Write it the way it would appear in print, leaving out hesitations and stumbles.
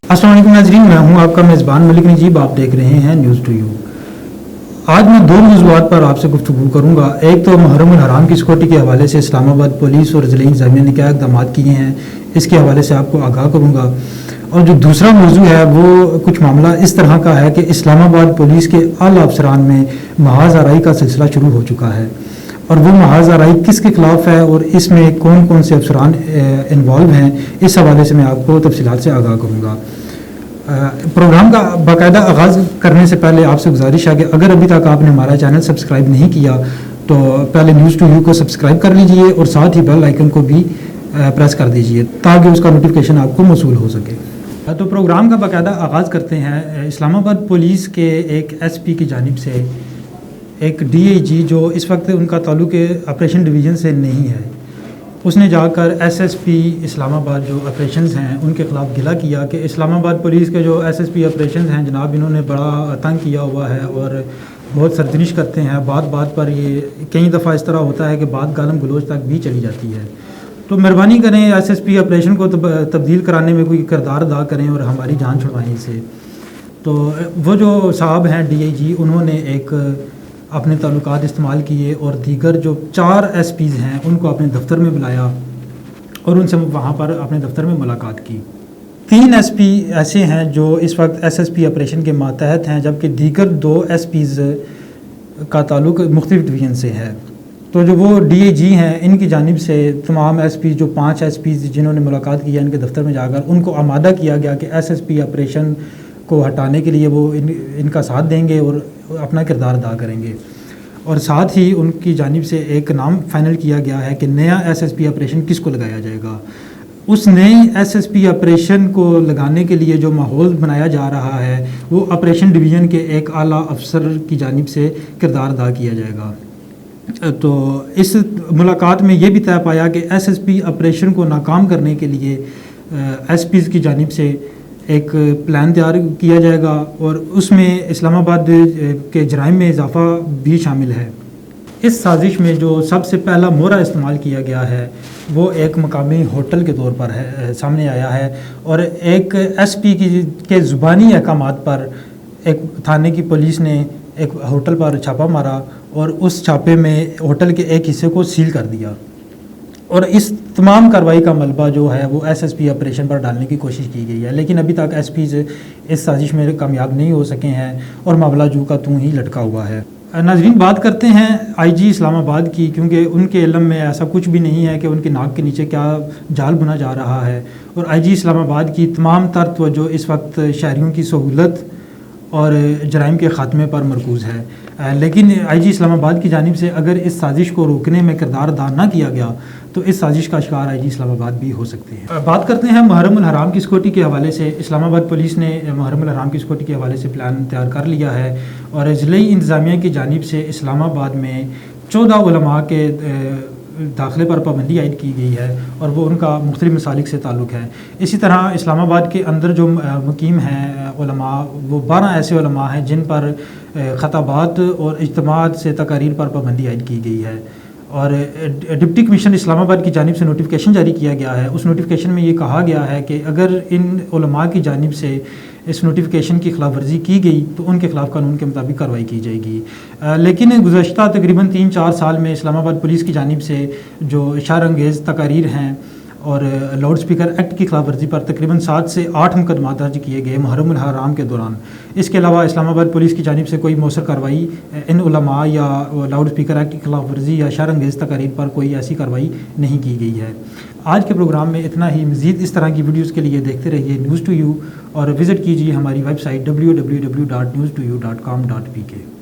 अस्सलाम वालेकुम नाज़रीन, मैं हूं आपका मेज़बान मलिक नजीब। आप देख रहे हैं न्यूज़ टू यू। आज मैं दो मौज़ूआत पर आपसे गुफ्तगू करूंगा। एक तो मुहर्रम उल हराम की सिक्योरिटी के हवाले से इस्लामाबाद पुलिस और ज़िला इंतज़ामिया ने क्या इक़दाम किए हैं, इसके हवाले से आपको आगाह करूंगा। और जो दूसरा मौजू है वो कुछ मामला इस तरह का है कि इस्लामाबाद पुलिस के आला अफसरान में महाज आराई का सिलसिला शुरू हो चुका है, और वो महाज आराई किसके खिलाफ है और इसमें कौन कौन से अफसरान इन्वॉल्व हैं, इस हवाले से मैं आपको तफसीलात से आगाह करूँगा। प्रोग्राम का बाकायदा आगाज़ करने से पहले आपसे गुजारिश है कि अगर अभी तक आपने हमारा चैनल सब्सक्राइब नहीं किया तो पहले न्यूज़ टू यू को सब्सक्राइब कर लीजिए और साथ ही बेल आइकन को भी प्रेस कर दीजिए ताकि उसका नोटिफिकेशन आपको मौसूल हो सके। तो प्रोग्राम का बाकायदा आगाज़ करते हैं। इस्लामाबाद पुलिस के एक एसपी की जानिब से एक डीआईजी जो इस वक्त उनका ताल्लुक ऑपरेशन डिवीज़न से नहीं है, उसने जाकर एसएसपी इस्लामाबाद जो ऑपरेशंस हैं उनके ख़िलाफ़ गिला किया कि इस्लामाबाद पुलिस के जो एसएसपी ऑपरेशंस हैं जनाब, इन्होंने बड़ा तंग किया हुआ है और बहुत सरजनिश करते हैं। बात बात पर ये कई दफ़ा इस तरह होता है कि बात गालम गलोच तक भी चली जाती है। तो मेहरबानी करें, एसएसपी ऑपरेशन को तब्दील कराने में कोई किरदार अदा करें और हमारी जान छुड़वाएं इसे। तो वो जो साहब हैं डीआईजी, उन्होंने एक अपने ताल्लुकात इस्तेमाल किए और दीगर जो 4 एसपीज़ हैं उनको अपने दफ्तर में बुलाया और उनसे वहाँ पर अपने दफ्तर में मुलाकात की। 3 एसपी ऐसे हैं जो इस वक्त एसएसपी ऑपरेशन के मातहत हैं, जबकि दीगर 2 एसपीज़ का ताल्लुक मुख्तलिफ डिवीज़न से है। तो जो वो डीआईजी हैं, इनकी जानिब से तमाम एसपी जो 5 एसपीज़ जिन्होंने मुलाकात की है इनके दफ्तर में जाकर उनको आमादा किया गया कि एसएसपी ऑपरेशन को हटाने के लिए वो इनका साथ देंगे और अपना किरदार अदा करेंगे। और साथ ही उनकी जानिब से एक नाम फाइनल किया गया है कि नया एसएसपी ऑपरेशन किसको लगाया जाएगा। उस नई एसएसपी ऑपरेशन को लगाने के लिए जो माहौल बनाया जा रहा है वो ऑपरेशन डिवीज़न के एक आला अफसर की जानिब से किरदार अदा किया जाएगा। तो इस मुलाकात में ये भी तय पाया कि एसएसपी ऑपरेशन को नाकाम करने के लिए एसपीज़ की जानिब से एक प्लान तैयार किया जाएगा और उसमें इस्लामाबाद के जराइम में इजाफ़ा भी शामिल है। इस साजिश में जो सबसे पहला मोहरा इस्तेमाल किया गया है वो एक मकामी होटल के तौर पर है, सामने आया है, और एक एसपी के ज़ुबानी अहकामात पर एक थाने की पुलिस ने एक होटल पर छापा मारा और उस छापे में होटल के एक हिस्से को सील कर दिया। और इस तमाम कार्रवाई का मलबा जो है वो एसएसपी ऑपरेशन पर डालने की कोशिश की गई है, लेकिन अभी तक एसपीज़ इस साजिश में कामयाब नहीं हो सके हैं और मामला जू का तू ही लटका हुआ है। नाज़रीन, बात करते हैं आईजी इस्लामाबाद की, क्योंकि उनके इल्म में ऐसा कुछ भी नहीं है कि उनके नाक के नीचे क्या जाल बुना जा रहा है। और आईजी इस्लामाबाद की तमाम तर तवज्जो इस वक्त शहरियों की सहूलत और जराइम के ख़ात्मे पर मरकूज़ है। लेकिन आईजी इस्लामाबाद की जानिब से अगर इस साजिश को रोकने में किरदार अदा ना किया गया तो इस साजिश का शिकार आईजी इस्लामाबाद भी हो सकते हैं। बात करते हैं मुहर्रम उल हराम की सिक्योरिटी के हवाले से। इस्लामाबाद पुलिस ने मुहर्रम उल हराम की सिक्योरिटी के हवाले से प्लान तैयार कर लिया है और ज़िला इंतज़ामिया की जानिब से इस्लामाबाद में 14 उलमा के दाखिले पर पाबंदी आयद की गई है और वो उनका मुख्तलिफ मसालिक से ताल्लुक़ है। इसी तरह इस्लामाबाद के अंदर जो मुकीम हैं उलमा, वो 12 ऐसे उलमा हैं जिन पर ख़ताबात और इज्तिमात से तकारीर पर पाबंदी आयद की गई है। और डिप्टी कमिश्नर इस्लामाबाद की जानिब से नोटिफिकेशन जारी किया गया है। उस नोटिफिकेशन में ये कहा गया है कि अगर इन उलमा की जानिब से इस नोटिफिकेशन की खिलाफ वर्जी की गई तो उनके खिलाफ कानून के मुताबिक कार्रवाई की जाएगी। लेकिन गुज़श्ता तकरीबन 3-4 साल में इस्लामाबाद पुलिस की जानिब से जो इशारा अंगेज़ तकारीर हैं और लाउड स्पीकर एक्ट की खिलाफ वर्जी पर तकरीबन 7 से 8 मुकदमा दर्ज किए गए मुहर्रम उल हराम के दौरान। इसके अलावा इस्लामाबाद पुलिस की जानिब से कोई मौसर कार्रवाई इन उलमा या लाउड स्पीकर एक्ट की खिलाफ वर्जी या इशारा अंगेज़ तकारीर पर कोई ऐसी कार्रवाई नहीं की गई है। आज के प्रोग्राम में इतना ही। मज़ीद इस तरह की वीडियोज़ के लिए देखते रहिए न्यूज़ टू यू और विज़िट कीजिए हमारी वेबसाइट www.newstoyou.com.pk।